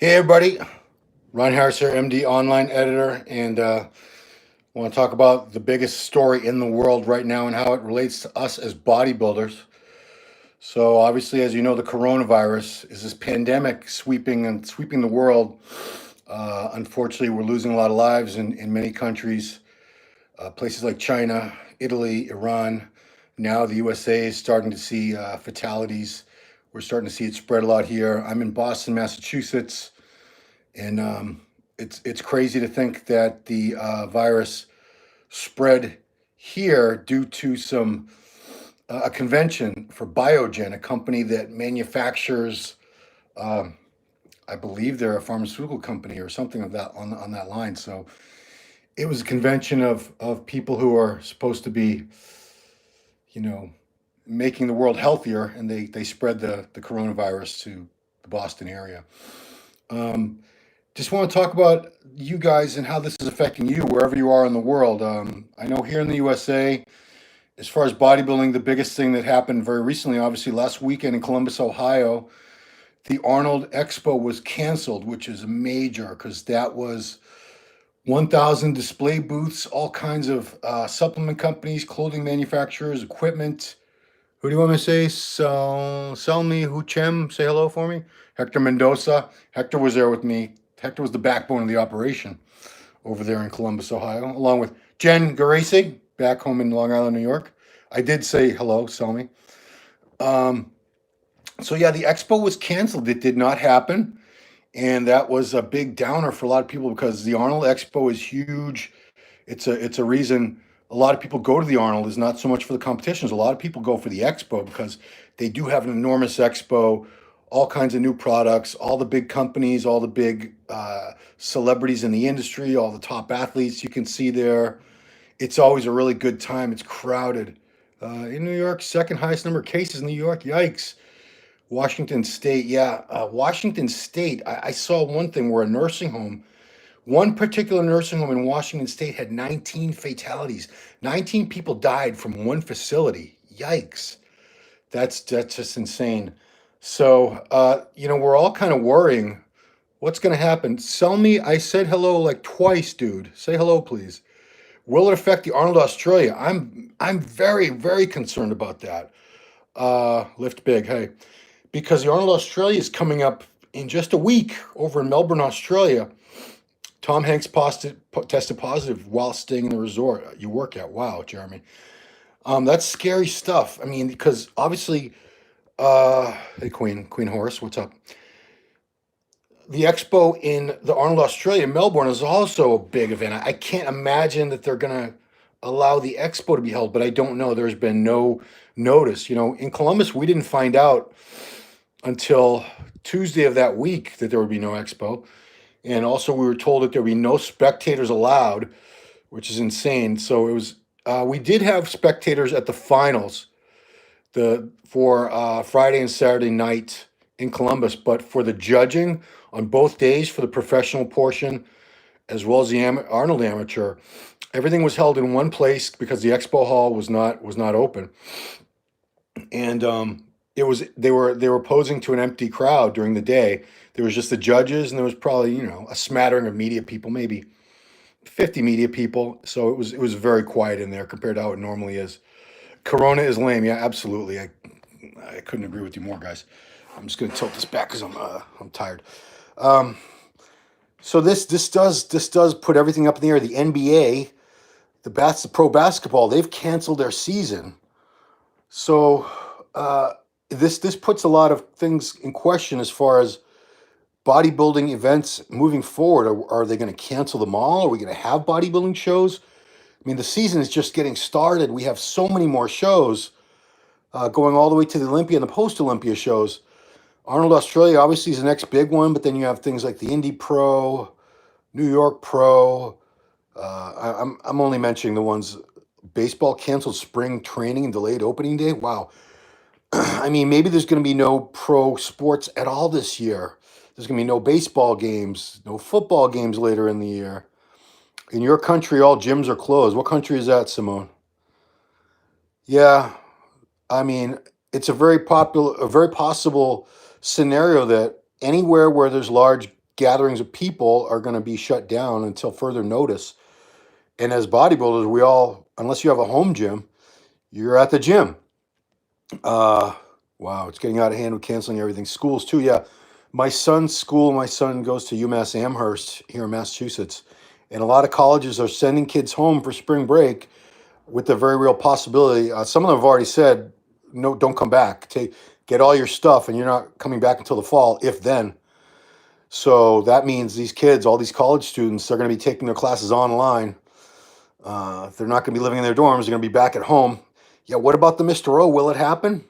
Hey everybody, Ron Harris here, MD online editor, and I want to talk about the biggest story in the world right now and how it relates to us as bodybuilders. So obviously, as you know, the coronavirus is this pandemic sweeping the world. Unfortunately, we're losing a lot of lives in many countries, places like China, Italy, Iran. Now the USA is starting to see fatalities. We're starting to see it spread a lot here. I'm in Boston, Massachusetts. And it's crazy to think that the virus spread here due to a convention for Biogen, a company that manufactures. Um, I believe they're a pharmaceutical company or something of that on that line. So it was a convention of people who are supposed to be, you know, making the world healthier, and they spread the coronavirus to the Boston area. Um, Just want to talk about you guys and how this is affecting you wherever you are in the world. I know here in the USA, as far as bodybuilding, the biggest thing that happened very recently, obviously last weekend in Columbus, Ohio, the Arnold Expo was canceled, which is major because that was 1,000 display booths, all kinds of supplement companies, clothing manufacturers, equipment. Who do you want me to say? So, Selmy Huchem, say hello for me. Hector Mendoza. Hector was there with me. Hector was the backbone of the operation over there in Columbus, Ohio, along with Jen Garaci, back home in Long Island, New York. I did say hello, Selmy. Um, so yeah, the expo was canceled. It did not happen, and that was a big downer for a lot of people because the Arnold Expo is huge. It's a reason a lot of people go to the Arnold is not so much for the competitions. A lot of people go for the expo because they do have an enormous expo, all kinds of new products, all the big companies, all the big celebrities in the industry, all the top athletes you can see there. It's always a really good time. It's crowded. In New York, second highest number of cases in New York. Yikes. Washington State, yeah. Washington State, I saw one thing where a nursing home, one particular nursing home in Washington State had 19 fatalities. 19 people died from one facility. Yikes. That's just insane. So, we're all kind of worrying what's going to happen. Sell me, I said hello like twice, dude. Say hello, please. Will it affect the Arnold Australia? I'm very, very concerned about that. Lift big, hey. Because the Arnold Australia is coming up in just a week over in Melbourne, Australia. Tom Hanks tested positive while staying in the resort you work at. Wow, Jeremy. That's scary stuff. I mean, because obviously, hey, Queen Horse, what's up? The expo in the Arnold Australia, Melbourne, is also a big event. I can't imagine that they're going to allow the expo to be held, but I don't know. There's been no notice. In Columbus, we didn't find out until Tuesday of that week that there would be no expo. And also, we were told that there would be no spectators allowed, which is insane. So it was. We did have spectators at the finals, for Friday and Saturday night in Columbus, but for the judging on both days for the professional portion as well as the Arnold Amateur, everything was held in one place because the expo hall was not open, and it was they were posing to an empty crowd during the day. There was just the judges, and there was probably a smattering of media people, maybe 50 media people. So it was very quiet in there compared to how it normally is. Corona is lame. Yeah, absolutely. I couldn't agree with you more, guys. I'm just gonna tilt this back because I'm tired. Um, so this does put everything up in the air. The NBA, the pro basketball, they've canceled their season. So this puts a lot of things in question as far as bodybuilding events moving forward. Are they going to cancel them all? Are we going to have bodybuilding shows? I mean, the season is just getting started. We have so many more shows going all the way to the Olympia and the post-Olympia shows. Arnold Australia obviously is the next big one, but then you have things like the Indy Pro, New York Pro. I'm only mentioning the ones. Baseball canceled spring training and delayed opening day. Wow. I mean, maybe there's going to be no pro sports at all this year. There's going to be no baseball games, no football games later in the year. In your country, all gyms are closed. What country is that, Simone? Yeah, I mean, it's a very possible scenario that anywhere where there's large gatherings of people are going to be shut down until further notice. And as bodybuilders, we all, unless you have a home gym, you're at the gym. Wow, it's getting out of hand with canceling everything. Schools too, yeah. My son's school, my son goes to UMass Amherst here in Massachusetts, and a lot of colleges are sending kids home for spring break with the very real possibility. Some of them have already said, no, don't come back. Get all your stuff, and you're not coming back until the fall, if then. So that means these kids, all these college students, they're going to be taking their classes online. They're not going to be living in their dorms. They're going to be back at home. Yeah, what about the Mr. O? Will it happen?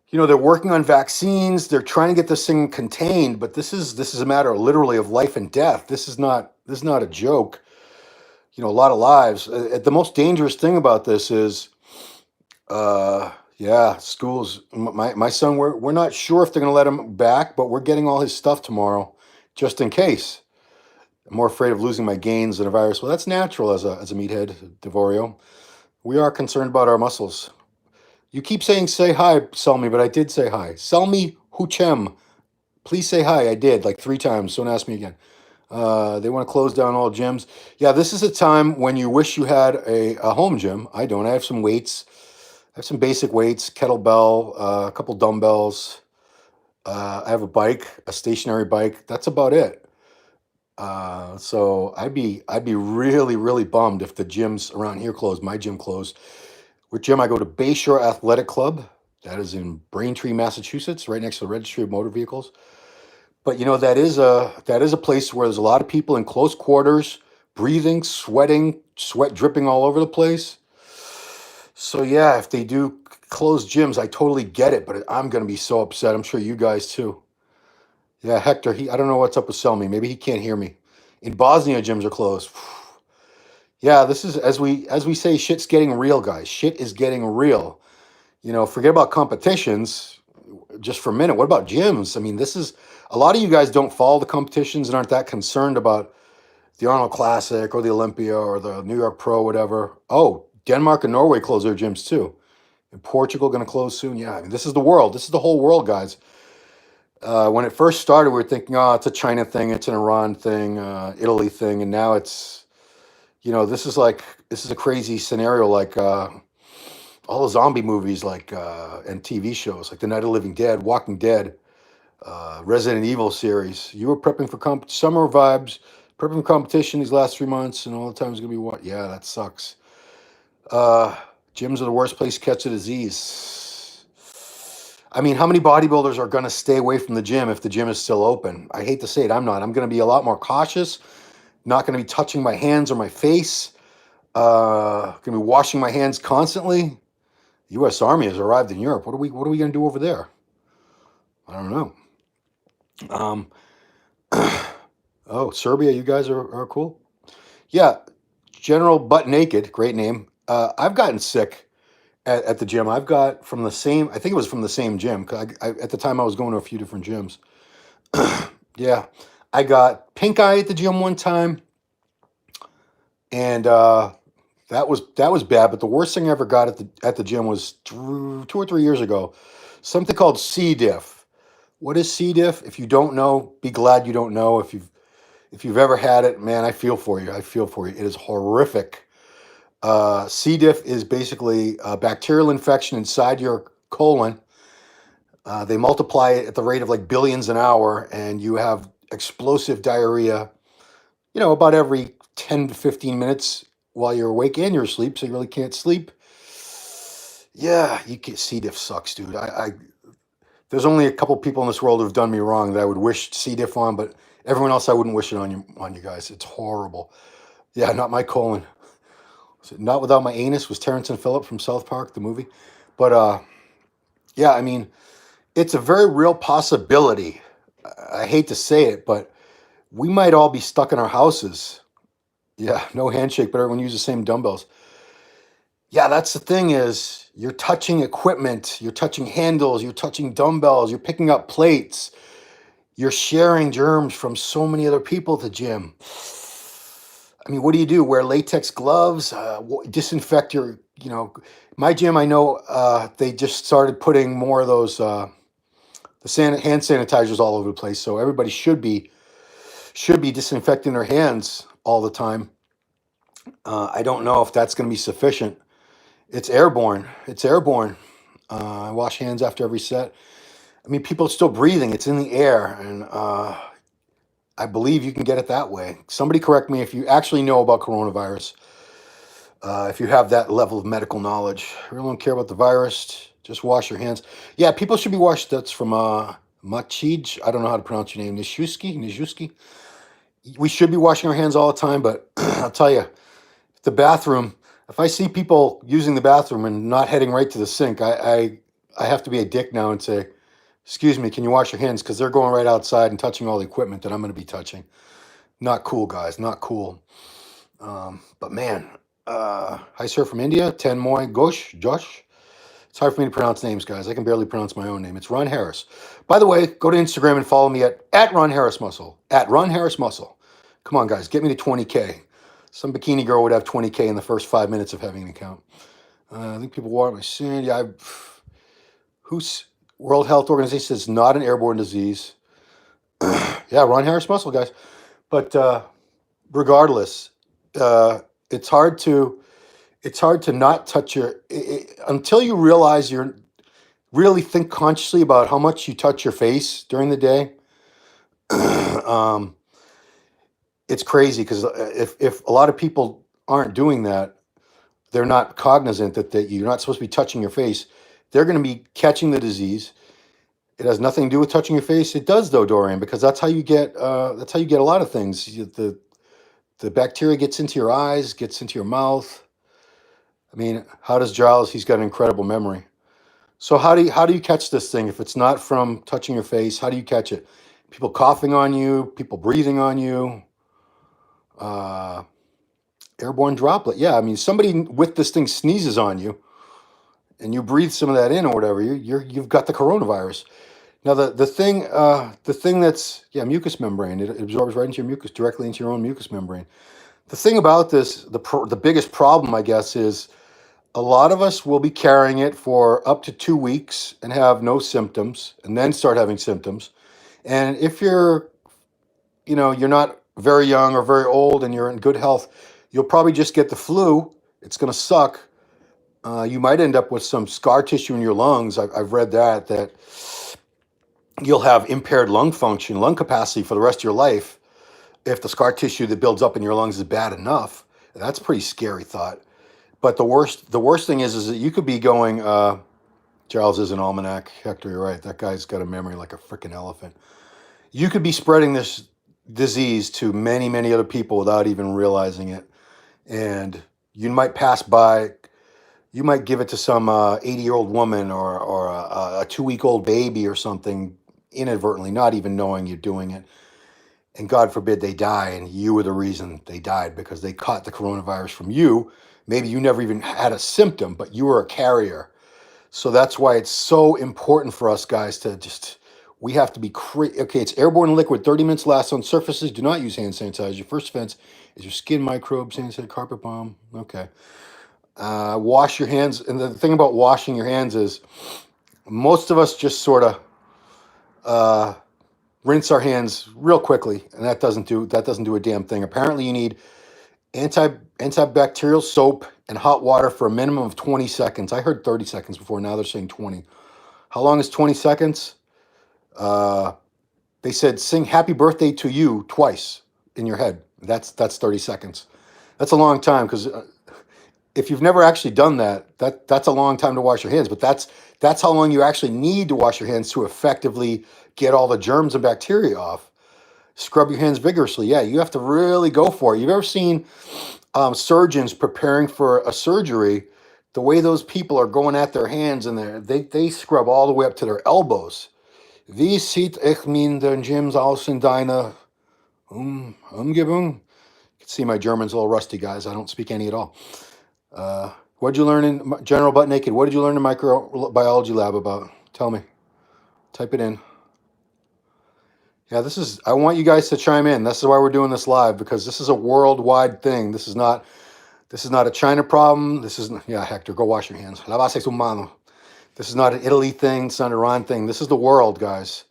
You know, they're working on vaccines. They're trying to get this thing contained, but this is a matter literally of life and death. This is not a joke. You know, a lot of lives. The most dangerous thing about this is, yeah, schools. My son, we're not sure if they're going to let him back, but we're getting all his stuff tomorrow, just in case. I'm more afraid of losing my gains than a virus. Well, that's natural as a meathead, Devorio. We are concerned about our muscles. You keep saying say hi, Selmy, but I did say hi. Selmy Huchem, please say hi. I did like 3 times. Don't ask me again. They want to close down all gyms. Yeah, this is a time when you wish you had a home gym. I don't. I have some weights. I have some basic weights, kettlebell, a couple dumbbells. I have a bike, a stationary bike. That's about it. So I'd be really, really bummed if the gyms around here closed. My gym closed. Which gym? I go to Bayshore Athletic Club. That is in Braintree, Massachusetts, right next to the Registry of Motor Vehicles. But you know, that is a place where there's a lot of people in close quarters, breathing, sweating, sweat dripping all over the place. So yeah, if they do close gyms, I totally get it, but I'm gonna be so upset. I'm sure you guys too. Yeah, Hector, I don't know what's up with Selmy. Maybe he can't hear me. In Bosnia, gyms are closed. Yeah, this is as we say, shit's getting real, guys. Shit is getting real. You know, forget about competitions just for a minute. What about gyms? I mean, this is a lot of you guys don't follow the competitions and aren't that concerned about the Arnold Classic or the Olympia or the New York Pro, whatever. Oh, Denmark and Norway close their gyms too. And Portugal going to close soon. Yeah, I mean, this is the world. This is the whole world, guys. When it first started, we were thinking, oh, it's a China thing, it's an Iran thing, Italy thing, and now it's, you know, this is a crazy scenario, like all the zombie movies, like and TV shows, like The Night of the Living Dead, Walking Dead, Resident Evil series. You were prepping for summer vibes, prepping for competition these last 3 months, and all the time is gonna be what? Yeah, that sucks. Gyms are the worst place to catch a disease. I mean, how many bodybuilders are going to stay away from the gym if the gym is still open? I hate to say it, I'm not. I'm going to be a lot more cautious, not going to be touching my hands or my face, going to be washing my hands constantly. The U.S. Army has arrived in Europe. What are we going to do over there? I don't know. Oh, Serbia, you guys are cool. Yeah, General Butt Naked, great name. I've gotten sick at the gym. I've got from the same, I think it was from the same gym. 'Cause at the time I was going to a few different gyms. Yeah, I got pink eye at the gym one time, and that was bad. But the worst thing I ever got at the gym was 2 or 3 years ago. Something called C. diff. What is C. diff? If you don't know, be glad you don't know. If you've ever had it, man, I feel for you. I feel for you. It is horrific. C. diff is basically a bacterial infection inside your colon. They multiply it at the rate of like billions an hour, and you have explosive diarrhea, you know, about every 10 to 15 minutes while you're awake and you're asleep, so you really can't sleep. Yeah, C. diff sucks, dude. There's only a couple people in this world who've done me wrong that I would wish C. diff on, but everyone else I wouldn't wish it on you guys. It's horrible. Yeah, not my colon. Not Without My Anus was Terrence and Phillip from South Park, the movie. But yeah, I mean, it's a very real possibility. I hate to say it, but we might all be stuck in our houses. Yeah, no handshake, but everyone uses the same dumbbells. Yeah, that's the thing is you're touching equipment, you're touching handles, you're touching dumbbells, you're picking up plates, you're sharing germs from so many other people at the gym. I mean, what do you do? Wear latex gloves, disinfect your, you know, my gym, I know they just started putting more of those hand sanitizers all over the place. So everybody should be should be disinfecting their hands all the time. I don't know if that's going to be sufficient. It's airborne. It's airborne. I wash hands after every set. I mean, people are still breathing. It's in the air, and I believe you can get it that way. Somebody correct me if you actually know about coronavirus. If you have that level of medical knowledge, I really don't care about the virus. Just wash your hands. Yeah, people should be washed. That's from Machij. I don't know how to pronounce your name. Nijuski. We should be washing our hands all the time, but I'll tell you, the bathroom. If I see people using the bathroom and not heading right to the sink, I have to be a dick now and say, "Excuse me, can you wash your hands?" Because they're going right outside and touching all the equipment that I'm going to be touching. Not cool, guys. Not cool. But man, hi sir from India, Ten Moy Josh. It's hard for me to pronounce names, guys. I can barely pronounce my own name. It's Ron Harris. By the way, go to Instagram and follow me at Ron Harris Muscle. At Ron Harris Muscle. Come on, guys, get me to 20K. Some bikini girl would have 20K in the first 5 minutes of having an account. I think people want my sin. Yeah, who's World Health Organization says not an airborne disease. Yeah, Ron Harris Muscle, guys. But regardless, it's hard to not touch until you realize you're really think consciously about how much you touch your face during the day. It's crazy because if a lot of people aren't doing that, they're not cognizant that you're not supposed to be touching your face. They're going to be catching the disease. It has nothing to do with touching your face. It does though, Dorian, because that's how you get a lot of things. The bacteria gets into your eyes, gets into your mouth. I mean, how does Giles? He's got an incredible memory. So how do you catch this thing if it's not from touching your face? How do you catch it? People coughing on you, people breathing on you, airborne droplet. Yeah, I mean, somebody with this thing sneezes on you, and you breathe some of that in or whatever. You've got the coronavirus. Now the thing that's mucous membrane. It absorbs right into your mucus, directly into your own mucous membrane. The thing about this, the biggest problem, I guess, is a lot of us will be carrying it for up to 2 weeks and have no symptoms, and then start having symptoms. And if you're not very young or very old and you're in good health, you'll probably just get the flu. It's going to suck. You might end up with some scar tissue in your lungs. I've read that you'll have impaired lung function, lung capacity for the rest of your life if the scar tissue that builds up in your lungs is bad enough. That's a pretty scary thought. But the worst thing is that you could be going, Charles is an almanac. Hector, you're right. That guy's got a memory like a freaking elephant. You could be spreading this disease to many, many other people without even realizing it. And you might pass by, you might give it to some 80-year-old woman or a 2-week-old baby or something inadvertently, not even knowing you're doing it. And God forbid they die, and you were the reason they died because they caught the coronavirus from you. Maybe you never even had a symptom, but you were a carrier. So that's why it's so important for us guys to we have to be okay, it's airborne liquid, 30 minutes lasts on surfaces. Do not use hand sanitizer. Your first offense is your skin microbes, sanitizer, carpet bomb. Okay. Wash your hands. And the thing about washing your hands is most of us just sort of rinse our hands real quickly, and that doesn't do a damn thing. Apparently you need antibacterial soap and hot water for a minimum of 20 seconds. I heard 30 seconds before. Now they're saying 20. How long is 20 seconds? They said sing happy birthday to you twice in your head. That's 30 seconds. That's a long time because if you've never actually done that's a long time to wash your hands. But that's how long you actually need to wash your hands to effectively get all the germs and bacteria off. Scrub your hands vigorously. Yeah, you have to really go for it. You've ever seen surgeons preparing for a surgery? The way those people are going at their hands and they scrub all the way up to their elbows. Wie sieht ich min den Gyms aus in deiner Umgebung? You can see my German's a little rusty, guys. I don't speak any at all. What did you learn in General Butt Naked? What did you learn in microbiology lab about? Tell me. Type it in. Yeah, I want you guys to chime in. This is why we're doing this live, because this is a worldwide thing. This is not a China problem. Hector, go wash your hands. Lavase tu mano. This is not an Italy thing. It's not an Iran thing. This is the world, guys.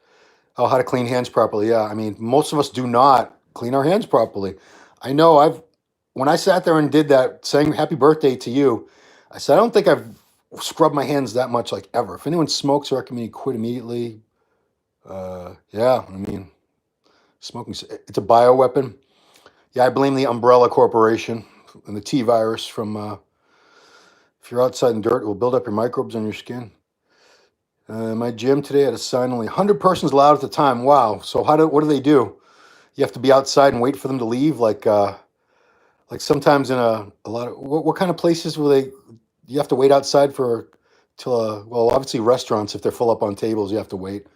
Oh, how to clean hands properly. Yeah, I mean, most of us do not clean our hands properly. I know when I sat there and did that, saying happy birthday to you, I said, I don't think I've scrubbed my hands that much like ever. If anyone smokes, I recommend you quit immediately. Yeah, I mean, smoking, it's a bioweapon. Yeah, I blame the Umbrella Corporation and the T virus from, if you're outside in dirt, it will build up your microbes on your skin. My gym today had a sign only 100 persons allowed at the time. Wow. So what do they do? You have to be outside and wait for them to leave? Like sometimes in a lot of, what kind of places will you have to wait outside well, obviously restaurants, if they're full up on tables, you have to wait.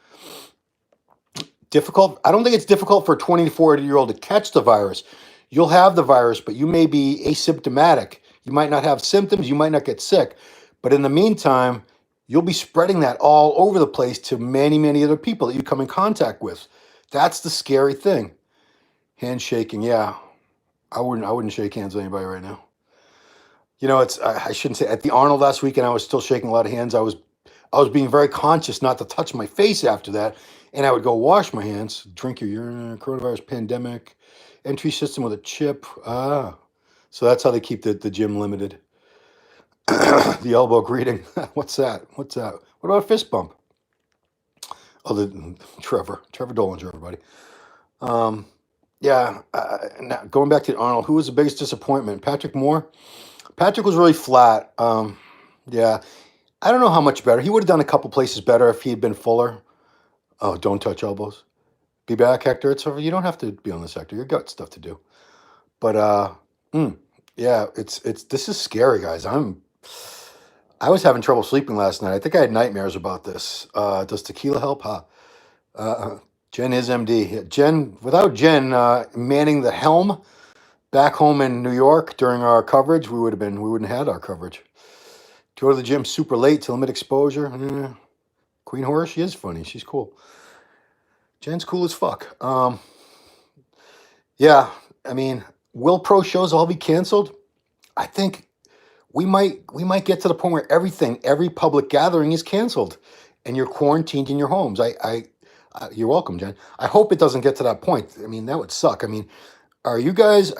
Difficult? I don't think it's difficult for a 20 to 40-year-old to catch the virus. You'll have the virus, but you may be asymptomatic. You might not have symptoms. You might not get sick. But in the meantime, you'll be spreading that all over the place to many, many other people that you come in contact with. That's the scary thing. Handshaking, yeah. I wouldn't shake hands with anybody right now. You know, I shouldn't say, at the Arnold last weekend, I was still shaking a lot of hands. I was being very conscious not to touch my face after that. And I would go wash my hands, drink your urine, coronavirus pandemic, entry system with a chip. So that's how they keep the gym limited. The elbow greeting. What's that? What about a fist bump? Oh, Trevor Dolinger, everybody. Yeah. Now going back to Arnold, who was the biggest disappointment? Patrick Moore. Patrick was really flat. Yeah. I don't know how much better. He would have done a couple places better if he had been fuller. Oh, don't touch elbows. Be back, Hector. You don't have to be on this, Hector. You got stuff to do. But yeah, this is scary, guys. I was having trouble sleeping last night. I think I had nightmares about this. Does tequila help? Jen is MD. Without Jen manning the helm back home in New York during our coverage, we wouldn't have had our coverage. Go to the gym super late to limit exposure. Queen Horror, she is funny. She's cool. Jen's cool as fuck. Yeah, I mean, will pro shows all be canceled? I think we might get to the point where every public gathering is canceled, and you're quarantined in your homes. You're welcome, Jen. I hope it doesn't get to that point. I mean, that would suck. I mean, are you guys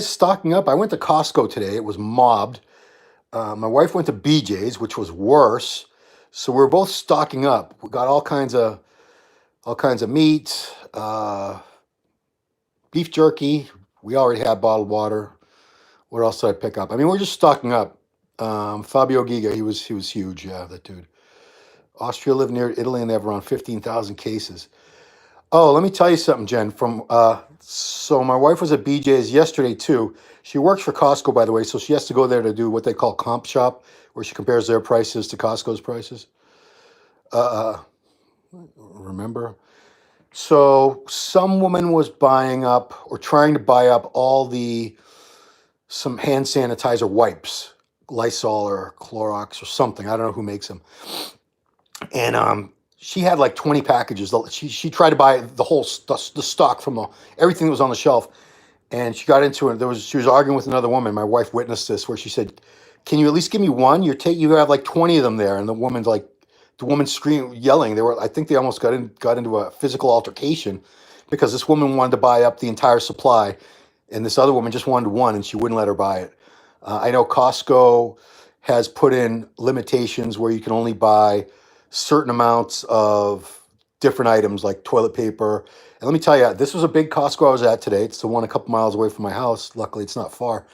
stocking up? I went to Costco today. It was mobbed. My wife went to BJ's, which was worse. So we're both stocking up. We got all kinds of meat, beef jerky. We already had bottled water. What else did I pick up? I mean, we're just stocking up. Fabio Giga, he was huge. Yeah, that dude. Austria lived near Italy, and they have around 15,000 cases. Oh, let me tell you something, Jen. So my wife was at BJ's yesterday too. She works for Costco, by the way, so she has to go there to do what they call comp shop, where she compares their prices to Costco's prices. Remember? So some woman was buying up or trying to buy up some hand sanitizer wipes, Lysol or Clorox or something. I don't know who makes them. And she had like 20 packages. She tried to buy the stock from everything that was on the shelf. And she got into it. She was arguing with another woman. My wife witnessed this, where she said, "Can you at least give me one? You have like 20 of them there." And the woman screamed, yelling. I think they almost got into a physical altercation because this woman wanted to buy up the entire supply, and this other woman just wanted one, and she wouldn't let her buy it. I know Costco has put in limitations where you can only buy certain amounts of different items like toilet paper. And let me tell you, this was a big Costco I was at today. It's the one a couple miles away from my house. Luckily, it's not far.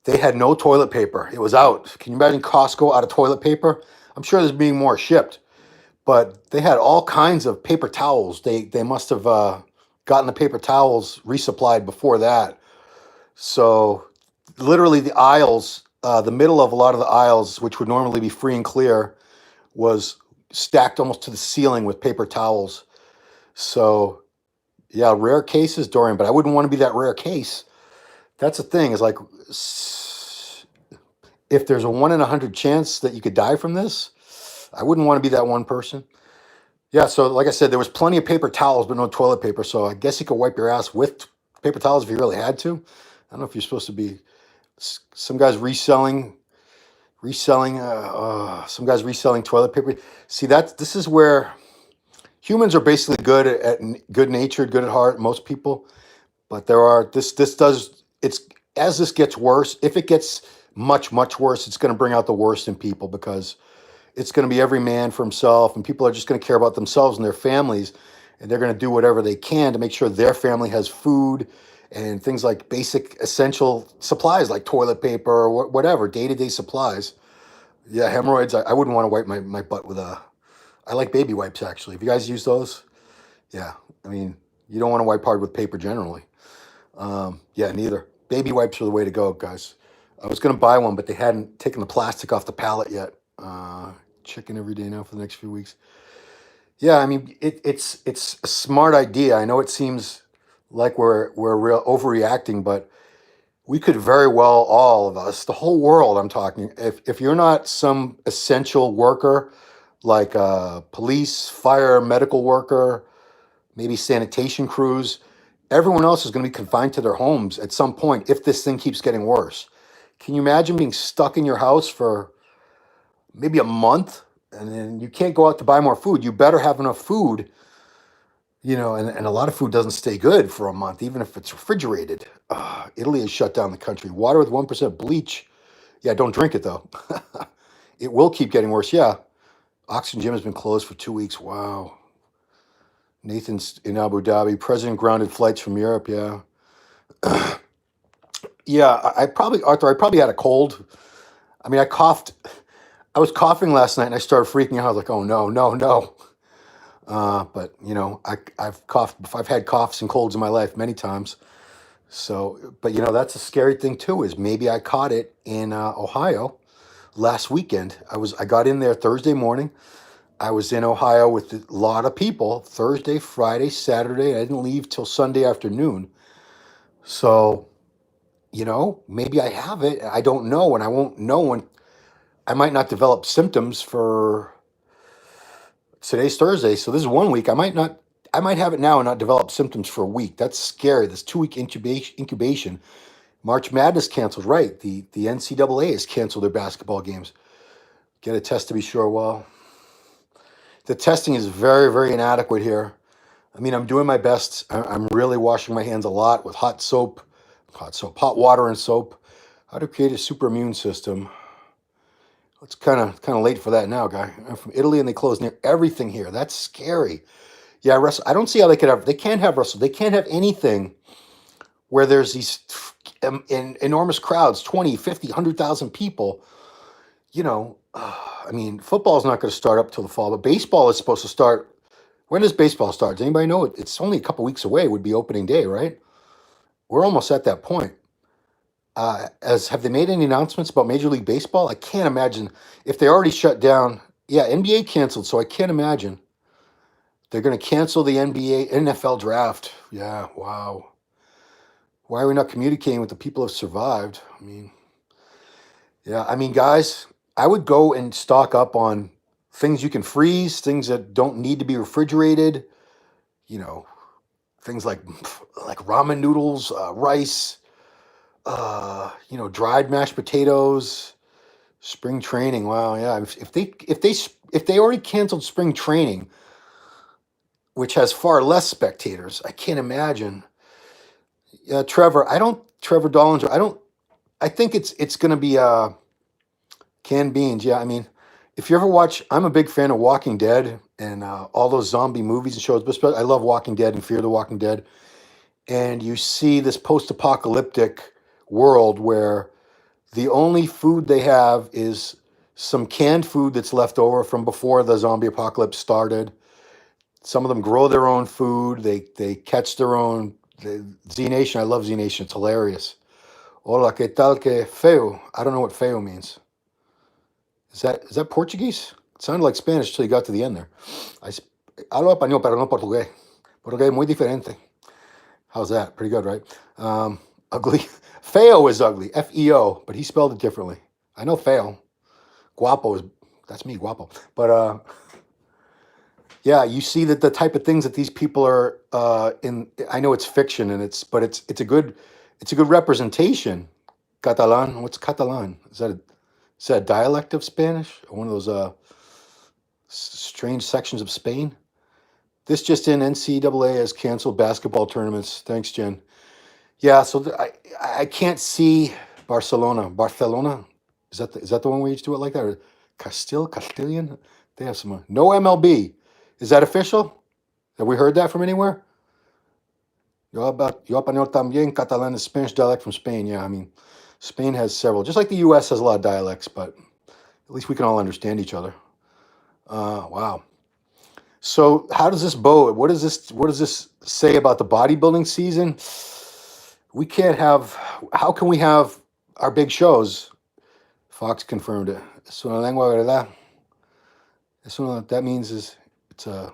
They had no toilet paper. It was out. Can you imagine Costco out of toilet paper? I'm sure there's being more shipped, but they had all kinds of paper towels. They must have gotten the paper towels resupplied before that. So literally the aisles, the middle of a lot of the aisles, which would normally be free and clear, was stacked almost to the ceiling with paper towels. So yeah, rare cases, Dorian, but I wouldn't want to be that rare case. That's the thing, is like, if there's a 1 in 100 chance that you could die from this, I wouldn't want to be that one person. Yeah, so like I said, there was plenty of paper towels, but no toilet paper. So I guess you could wipe your ass with paper towels if you really had to. I don't know if you're supposed to be, some guys reselling toilet paper. See, this is where humans are basically good natured, good at heart, most people. But there are this does it's as this gets worse. If it gets much worse, it's going to bring out the worst in people because it's going to be every man for himself, and people are just going to care about themselves and their families, and they're going to do whatever they can to make sure their family has food and things like basic essential supplies like toilet paper or whatever, day-to-day supplies. Yeah, hemorrhoids, I wouldn't want to wipe my butt with a, I like baby wipes actually. Have you guys used those? Yeah, I mean, you don't want to wipe hard with paper generally. Yeah, neither. Baby wipes are the way to go, guys. I was going to buy one, but they hadn't taken the plastic off the pallet yet. Checking every day now for the next few weeks. Yeah, I mean, it's a smart idea. I know it seems like we're real overreacting, but we could very well, all of us, the whole world, I'm talking, if you're not some essential worker like police, fire, medical worker, maybe sanitation crews, everyone else is going to be confined to their homes at some point if this thing keeps getting worse. Can you imagine being stuck in your house for maybe a month and then you can't go out to buy more food? You better have enough food, and a lot of food doesn't stay good for a month, even if it's refrigerated. Italy has shut down the country. Water with 1% bleach. Yeah, don't drink it though. It will keep getting worse. Yeah. Oxygen Gym has been closed for 2 weeks. Wow. Nathan's in Abu Dhabi. President grounded flights from Europe. Yeah. Yeah, Arthur, I probably had a cold. I mean, I coughed. I was coughing last night and I started freaking out. I was like, oh no, no, no. But I've coughed. I've had coughs and colds in my life many times. So, but that's a scary thing too, is maybe I caught it in Ohio last weekend. I got in there Thursday morning. I was in Ohio with a lot of people Thursday, Friday, Saturday. I didn't leave till Sunday afternoon. So, maybe I have it. I don't know, and I won't know when. I might not develop symptoms for today's Thursday. So this is 1 week. I might have it now and not develop symptoms for a week. That's scary. This 2 week incubation. March Madness canceled, right? The NCAA has canceled their basketball games. Get a test to be sure. Well, the testing is very, very inadequate here. I mean, I'm doing my best. I'm really washing my hands a lot with hot hot water and soap. How to create a super immune system. It's kind of late for that now, guy. I'm from Italy and they closed near everything here. That's scary. Yeah, Russell, I don't see how they can't have Russell. They can't have anything where there's these enormous crowds, 20, 50, 100,000 people. I mean, football's not going to start up till the fall, but baseball is supposed to start. When does baseball start? Does anybody know? It's only a couple weeks away. It would be opening day, right? We're almost at that point. Have they made any announcements about Major League Baseball? I can't imagine if they already shut down. Yeah, NBA canceled, so I can't imagine they're going to cancel the NFL draft. Yeah, wow. Why are we not communicating with the people who have survived? I mean, yeah, guys, I would go and stock up on things you can freeze, things that don't need to be refrigerated. Things like ramen noodles, rice. Dried mashed potatoes, spring training. Wow, yeah. If they already canceled spring training, which has far less spectators, I can't imagine. Trevor Dollinger. I think it's going to be canned beans. Yeah, I mean, if you ever watch, I'm a big fan of Walking Dead and all those zombie movies and shows. But I love Walking Dead and Fear the Walking Dead. And you see this post-apocalyptic world where the only food they have is some canned food that's left over from before the zombie apocalypse started. Some of them grow their own food. They catch their own. Z Nation, I love Z Nation. It's hilarious. Hola, que tal que feo? I don't know what feo means. Is that Portuguese? It sounded like Spanish till you got to the end there. Hablo español, pero no portugués. Portugués muy diferente. How's that? Pretty good, right? Ugly. Feo is ugly. Feo, but he spelled it differently. I know feo. Guapo that's me, guapo. But yeah, you see that the type of things that these people are in. I know it's fiction, and it's a good representation. Catalan. What's Catalan? Is that a dialect of Spanish? Or one of those strange sections of Spain? This just in: NCAA has canceled basketball tournaments. Thanks, Jen. Yeah, so I can't see Barcelona. Barcelona, is that the one where you do it like that? Or Castilian? They have some no MLB. Is that official? Have we heard that from anywhere? Yo español también, Catalan is Spanish dialect from Spain. Yeah, I mean, Spain has several, just like the U.S. has a lot of dialects, but at least we can all understand each other. Wow. So how does this bode? What does this say about the bodybuilding season? We can't have. How can we have our big shows? Fox confirmed it. Es una lengua verdad. That means is it's a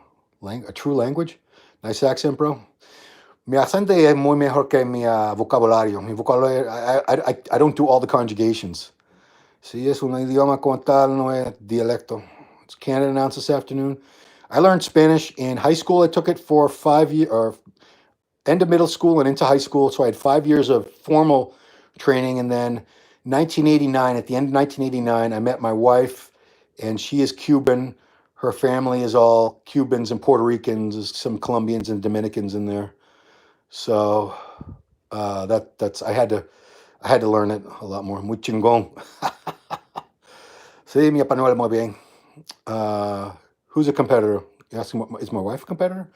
true language. Nice accent, bro. Mi acento es muy mejor que mi vocabulario. Mi vocabulario. I don't do all the conjugations. Si es un idioma como tal, no es dialecto. It's Canada announced this afternoon. I learned Spanish in high school. I took it for 5 years, or end of middle school and into high school. So I had 5 years of formal training. And then 1989, at the end of 1989, I met my wife, and she is Cuban. Her family is all Cubans and Puerto Ricans, there's some Colombians and Dominicans in there. So that's I had to learn it a lot more. Muy chingón. Sí, mi español muy bien. Who's a competitor? You asking is my wife a competitor?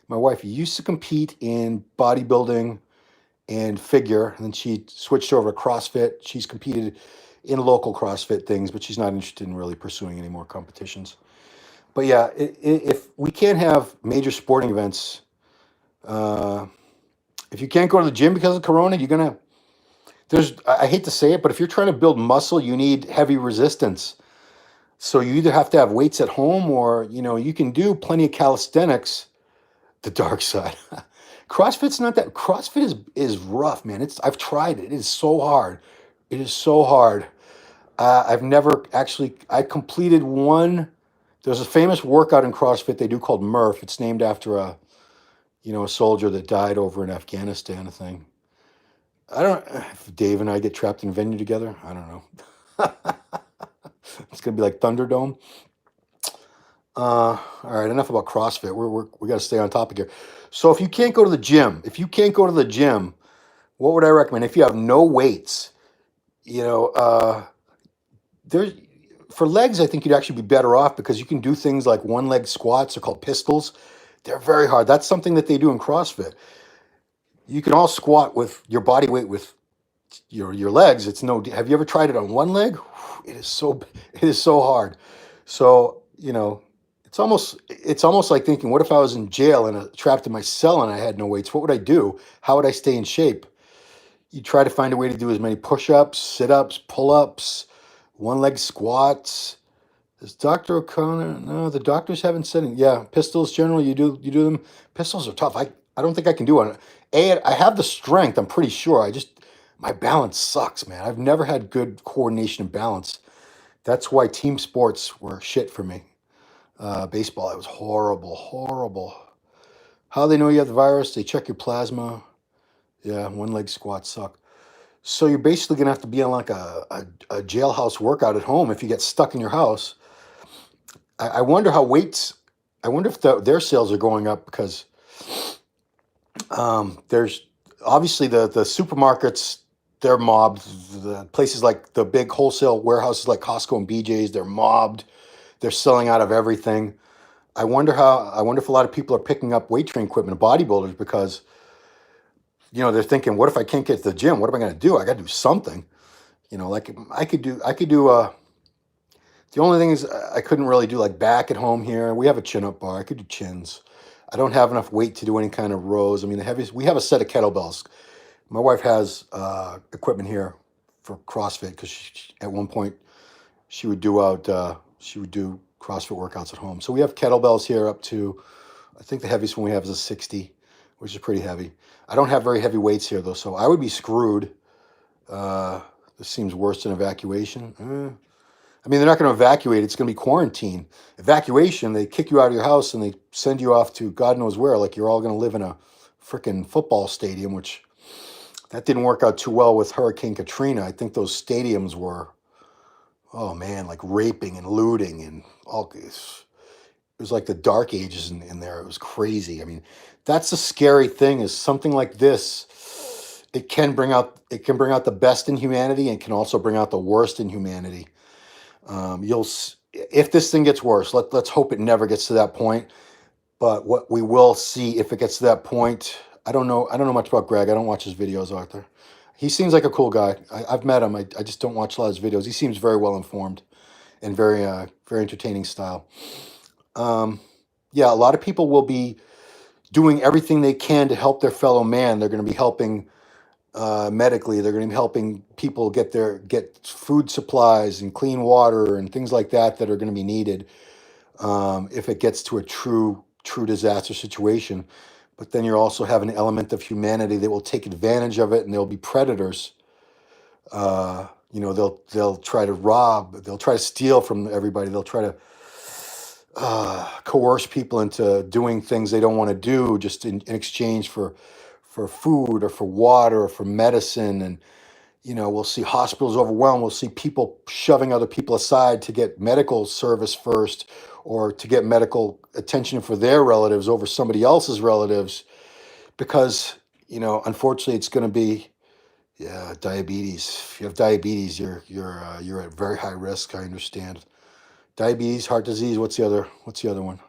My wife used to compete in bodybuilding and figure, and then she switched over to CrossFit. She's competed in local CrossFit things, but she's not interested in really pursuing any more competitions. But yeah, if we can't have major sporting events, if you can't go to the gym because of Corona, you're gonna. I hate to say it, but if you're trying to build muscle, you need heavy resistance. So you either have to have weights at home, or you can do plenty of calisthenics. The dark side. CrossFit's not that. CrossFit is rough, man. I've tried it. It is so hard. It is so hard. I've never actually. I completed one. There's a famous workout in CrossFit they do called Murph. It's named after a soldier that died over in Afghanistan. I think. I don't. If Dave and I get trapped in a venue together, I don't know. It's gonna be like Thunderdome. All right, enough about CrossFit. We got to stay on topic here. So if you can't go to the gym, what would I recommend? If you have no weights, there's for legs, I think you'd actually be better off because you can do things like one leg squats. They're called pistols. They're very hard. That's something that they do in CrossFit. You can all squat with your body weight with your legs. It's no. Have you ever tried it on one leg? It is so hard. So it's almost like thinking, what if I was in jail and trapped in my cell and I had no weights? What would I do? How would I stay in shape? You try to find a way to do as many push-ups, sit-ups, pull-ups, one-leg squats. Is Dr. O'Connor? No, the doctors haven't said it. Yeah, pistols generally, you do them. Pistols are tough. I don't think I can do it. I have the strength, I'm pretty sure. My balance sucks, man. I've never had good coordination and balance. That's why team sports were shit for me. Baseball, it was horrible, horrible. How they know you have the virus? They check your plasma. Yeah, one leg squats suck. So you're basically gonna have to be on like a jailhouse workout at home if you get stuck in your house. I wonder how weights. I wonder if their sales are going up because there's obviously the supermarkets. They're mobbed. The places like the big wholesale warehouses like Costco and BJ's, they're mobbed. They're selling out of everything. I wonder if a lot of people are picking up weight training equipment, bodybuilders, because they're thinking, what if I can't get to the gym? What am I going to do? I got to do something. Like I could do. The only thing is I couldn't really do like back at home here. We have a chin up bar. I could do chins. I don't have enough weight to do any kind of rows. I mean, the heaviest we have a set of kettlebells. My wife has equipment here for CrossFit because at one point she would do CrossFit workouts at home. So we have kettlebells here up to, I think the heaviest one we have is a 60, which is pretty heavy. I don't have very heavy weights here though, so I would be screwed. This seems worse than evacuation. I mean, they're not going to evacuate. It's going to be quarantine. Evacuation, they kick you out of your house and they send you off to God knows where. Like you're all going to live in a freaking football stadium, which that didn't work out too well with Hurricane Katrina. I think those stadiums were, oh man, like raping and looting and all this. It was like the dark ages in there. It was crazy. I mean, that's the scary thing is something like this. it can bring out the best in humanity, and can also bring out the worst in humanity. If this thing gets worse, let's hope it never gets to that point. But what we will see if it gets to that point, I don't know much about Greg. I don't watch his videos, Arthur. He seems like a cool guy. I've met him. I just don't watch a lot of his videos. He seems very well informed and very very entertaining style. Yeah, a lot of people will be doing everything they can to help their fellow man. They're going to be helping medically. They're going to be helping people get food supplies and clean water and things like that are going to be needed if it gets to a true disaster situation. But then you also have an element of humanity that will take advantage of it, and there'll be predators. They'll try to rob, they'll try to steal from everybody, they'll try to coerce people into doing things they don't want to do, just in exchange for food or for water or for medicine. And we'll see hospitals overwhelmed. We'll see people shoving other people aside to get medical service first, or to get medical attention for their relatives over somebody else's relatives, because unfortunately it's going to be diabetes. If you have diabetes, you're at very high risk. I understand. Diabetes, heart disease. What's the other one?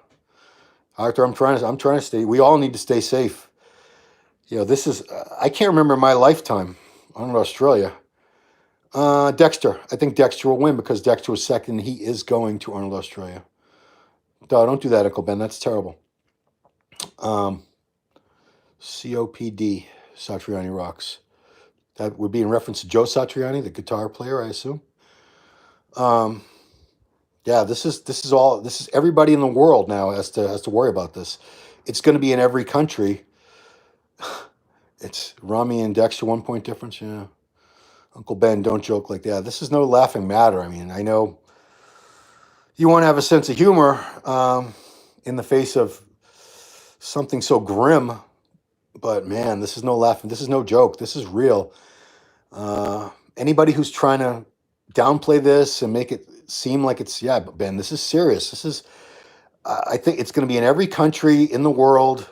Arthur, I'm trying to stay. We all need to stay safe. This is. I can't remember my lifetime. I don't know, Australia. Dexter. I think Dexter will win because Dexter was second. He is going to Arnold, Australia. No, don't do that, Uncle Ben. That's terrible. COPD. Satriani rocks. That would be in reference to Joe Satriani, the guitar player, I assume. Yeah, this is everybody in the world now has to worry about this. It's going to be in every country. It's Rami and Dexter, 1 point difference. Yeah, Uncle Ben, don't joke like that. This is no laughing matter. I mean, I know you want to have a sense of humor in the face of something so grim, but man, this is no laughing. This is no joke. This is real. Anybody who's trying to downplay this and make it seem like it's, but Ben, this is serious. This is, I think it's going to be in every country in the world.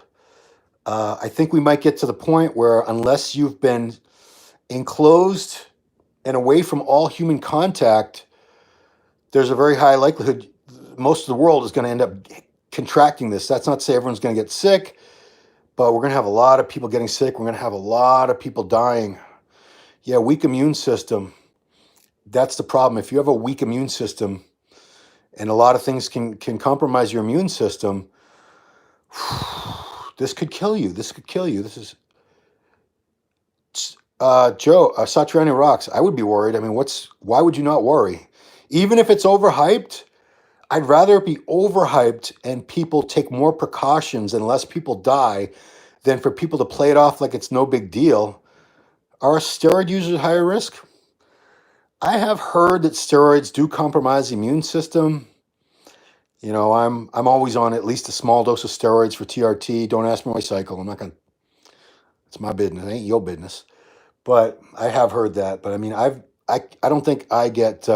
I think we might get to the point where, unless you've been enclosed and away from all human contact, there's a very high likelihood most of the world is going to end up contracting this. That's not to say everyone's going to get sick, but we're going to have a lot of people getting sick. We're going to have a lot of people dying. Yeah, weak immune system. That's the problem. If you have a weak immune system, and a lot of things can compromise your immune system, this could kill you. This is Joe Satriani rocks. I would be worried. I mean, why would you not worry? Even if it's overhyped, I'd rather it be overhyped and people take more precautions and less people die than for people to play it off like it's no big deal. Are steroid users at higher risk? I have heard that steroids do compromise the immune system. I'm always on at least a small dose of steroids for TRT. Don't ask me my cycle. I'm not gonna. It's my business. It ain't your business. But I have heard that. But I mean, I don't think I get.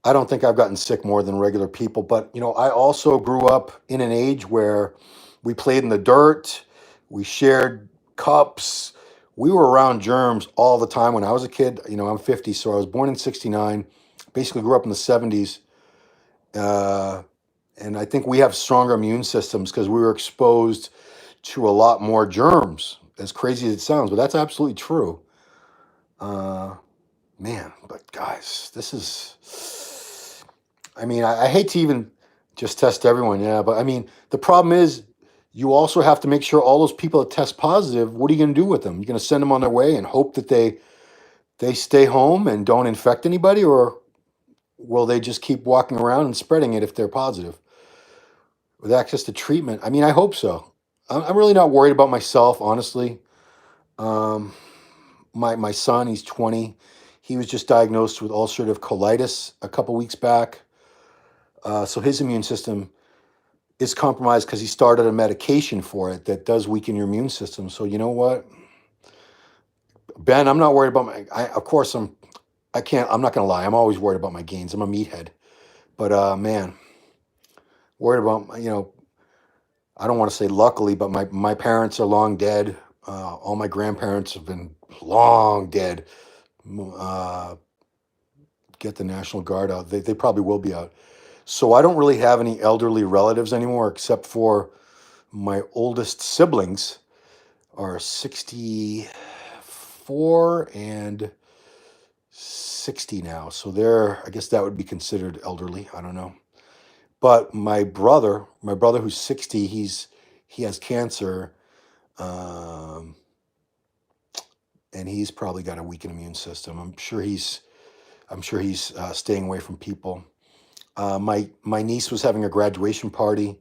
I don't think I've gotten sick more than regular people. But I also grew up in an age where we played in the dirt. We shared cups. We were around germs all the time when I was a kid. I'm 50, so I was born in 69. Basically grew up in the 70s. And I think we have stronger immune systems because we were exposed to a lot more germs, as crazy as it sounds, but that's absolutely true. Man, but guys, this is, I mean, I hate to even just test everyone. Yeah. But I mean, the problem is you also have to make sure all those people that test positive, what are you going to do with them? You're going to send them on their way and hope that they stay home and don't infect anybody, or will they just keep walking around and spreading it if they're positive? With access to treatment, I mean, I hope so. I'm really not worried about myself, honestly. My son, he's 20. He was just diagnosed with ulcerative colitis a couple weeks back. So his immune system is compromised because he started a medication for it that does weaken your immune system. So you know what, Ben, I'm not worried about I'm not going to lie. I'm always worried about my gains. I'm a meathead. But man, worried about, I don't want to say luckily, but my parents are long dead. All my grandparents have been long dead. Uh, get the National Guard out. They probably will be out. So I don't really have any elderly relatives anymore, except for my oldest siblings are 64 and 60 now. So I guess that would be considered elderly. I don't know. But my brother who's 60, he has cancer, um, and he's probably got a weakened immune system. I'm sure he's staying away from people. My niece was having a graduation party,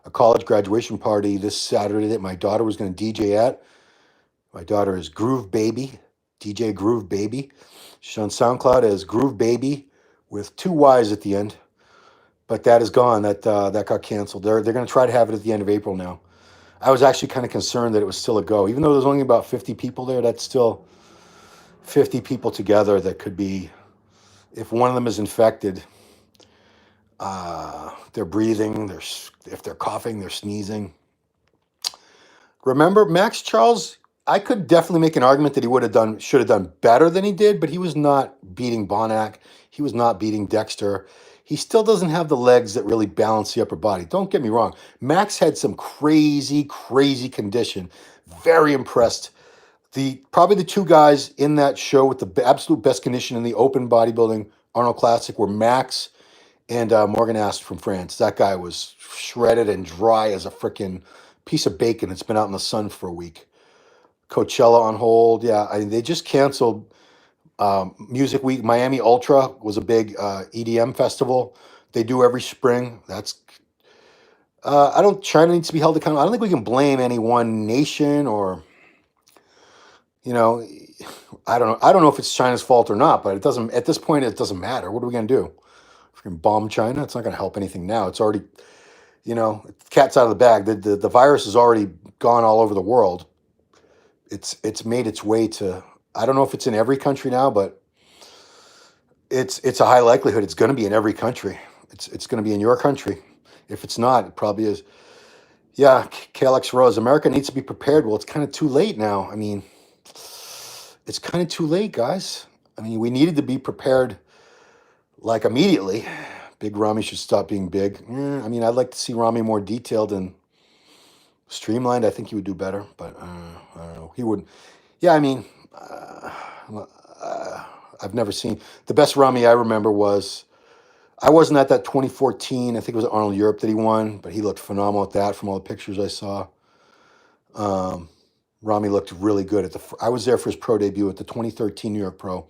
a college graduation party this Saturday that my daughter was going to DJ at. My daughter is Groove Baby, DJ Groove Baby. She's on SoundCloud as Groove Baby with two Y's at the end. But that is gone. That got canceled. They're going to try to have it at the end of April now. I was actually kind of concerned that it was still a go, even though there's only about 50 people there. That's still 50 people together that could be. If one of them is infected, they're breathing. If they're coughing, they're sneezing. Remember, Max Charles, I could definitely make an argument that he should have done better than he did, but he was not beating Bonac. He was not beating Dexter. He still doesn't have the legs that really balance the upper body. Don't get me wrong. Max had some crazy, crazy condition. Very impressed. Probably the two guys in that show with the absolute best condition in the open bodybuilding Arnold Classic were Max and Morgan Ast from France. That guy was shredded and dry as a freaking piece of bacon that's been out in the sun for a week. Coachella on hold. Yeah, they just canceled Music Week. Miami Ultra was a big EDM festival they do every spring. China needs to be held accountable. I don't think we can blame any one nation or, you know, I don't know if it's China's fault or not, but at this point, it doesn't matter. What are we going to do? If we can bomb China, it's not going to help anything now. It's already, cat's out of the bag. The virus has already gone all over the world. It's made its way to, I don't know if it's in every country now, but it's a high likelihood it's going to be in every country. It's going to be in your country. If it's not, it probably is. Yeah, KLX Rose, America needs to be prepared. Well, it's kind of too late now. I mean, it's kind of too late, guys. I mean, we needed to be prepared like immediately. Big Rami should stop being big. I mean, I'd like to see Rami more detailed and streamlined. I think he would do better, but I don't know. He would. Yeah, I mean, I've never seen the best Rami I remember I wasn't at that 2014. I think it was Arnold Europe that he won, but he looked phenomenal at that from all the pictures I saw. Rami looked really good I was there for his pro debut at the 2013 New York Pro.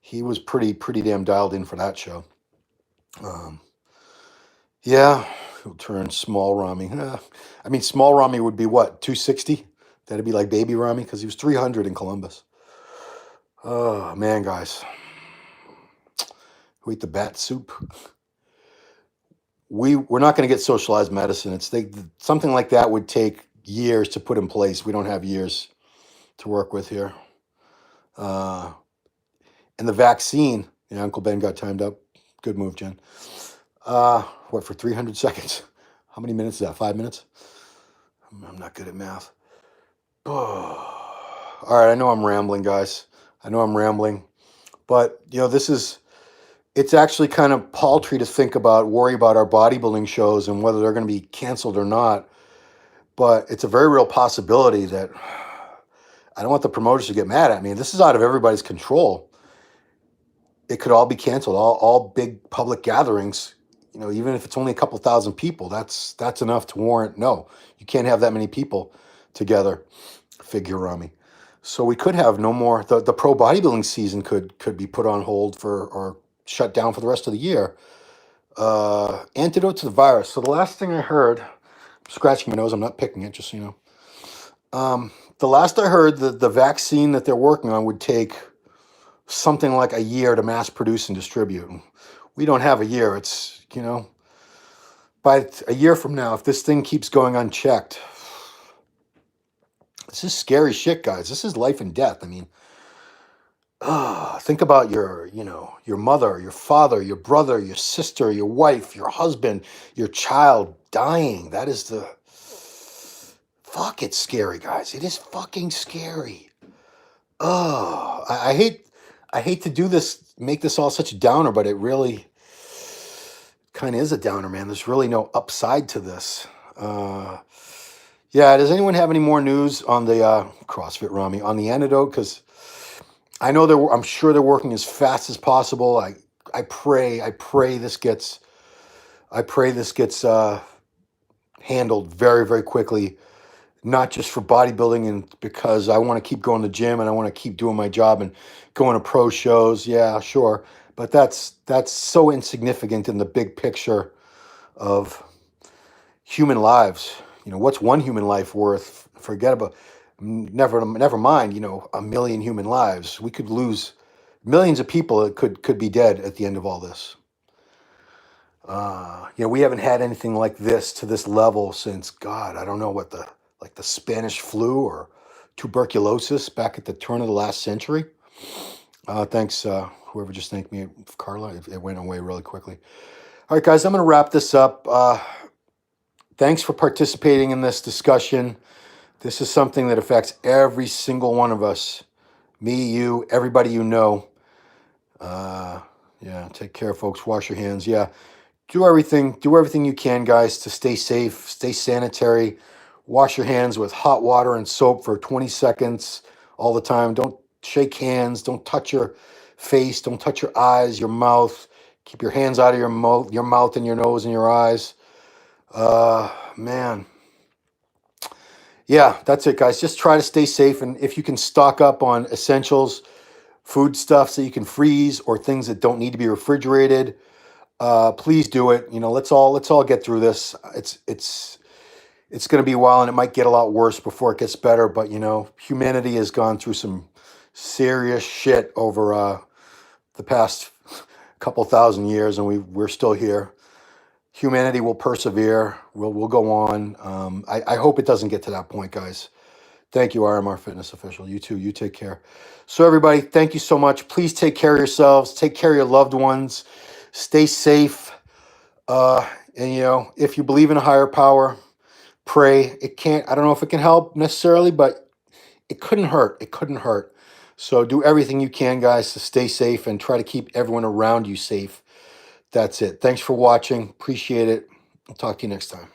He was pretty damn dialed in for that show. Yeah, he'll turn small Rami. I mean, small Rami would be what, 260? That'd be like baby Rami because he was 300 in Columbus. Oh, man, guys. Who ate the bat soup? We're not going to get socialized medicine. Something like that would take years to put in place. We don't have years to work with here. And the vaccine, Uncle Ben got timed up. Good move, Jen. For 300 seconds? How many minutes is that? 5 minutes? I'm not good at math. All right, I know I'm rambling, guys. I know I'm rambling. But, it's actually kind of paltry to worry about our bodybuilding shows and whether they're going to be canceled or not. But it's a very real possibility that I don't want the promoters to get mad at me. This is out of everybody's control. It could all be canceled. All big public gatherings, even if it's only a couple thousand people, that's enough to warrant, no, you can't have that many people together. Figure Rami. So we could have no more. The pro bodybuilding season could be put on hold or shut down for the rest of the year. Antidote to the virus. So the last thing I heard, I'm scratching my nose, I'm not picking it, just so you know. The last I heard, the vaccine that they're working on would take something like a year to mass produce and distribute. We don't have a year. It's, by a year from now, if this thing keeps going unchecked, this is scary shit, guys. This is life and death. I mean, think about your mother, your father, your brother, your sister, your wife, your husband, your child dying. That is the fuck, it's scary, guys. It is fucking scary. Oh, I hate to do this, make this all such a downer, but it really kind of is a downer, man. There's really no upside to this. Yeah, does anyone have any more news on the CrossFit, Rami, on the antidote? Because I know I'm sure they're working as fast as possible. I pray this gets handled very, very quickly, not just for bodybuilding, and because I want to keep going to the gym and I want to keep doing my job and going to pro shows. Yeah, sure. But that's so insignificant in the big picture of human lives. What's one human life worth? Forget about, never mind, a million human lives. We could lose millions of people that could be dead at the end of all this. We haven't had anything like this to this level since, God, I don't know what the Spanish flu or tuberculosis back at the turn of the last century. Thanks, whoever just thanked me, Carla. It went away really quickly. All right, guys, I'm going to wrap this up. Thanks for participating in this discussion. This is something that affects every single one of us. Me, you, everybody you know. Yeah, take care, folks. Wash your hands. Yeah. Do everything you can, guys, to stay safe, stay sanitary. Wash your hands with hot water and soap for 20 seconds all the time. Don't shake hands. Don't touch your face. Don't touch your eyes, your mouth. Keep your hands out of your mouth and your nose and your eyes. Man. Yeah, that's it, guys. Just try to stay safe. And if you can stock up on essentials, food stuff so you can freeze, or things that don't need to be refrigerated, please do it. Let's all get through this. It's going to be a while, and it might get a lot worse before it gets better. But humanity has gone through some serious shit over the past couple thousand years, and we're still here. Humanity will persevere. We'll go on. I hope it doesn't get to that point, guys. Thank you, RMR Fitness Official. You too. You take care. So everybody, thank you so much. Please take care of yourselves. Take care of your loved ones. Stay safe. And if you believe in a higher power, pray. I don't know if it can help necessarily, but it couldn't hurt. It couldn't hurt. So do everything you can, guys, to stay safe and try to keep everyone around you safe. That's it. Thanks for watching. Appreciate it. I'll talk to you next time.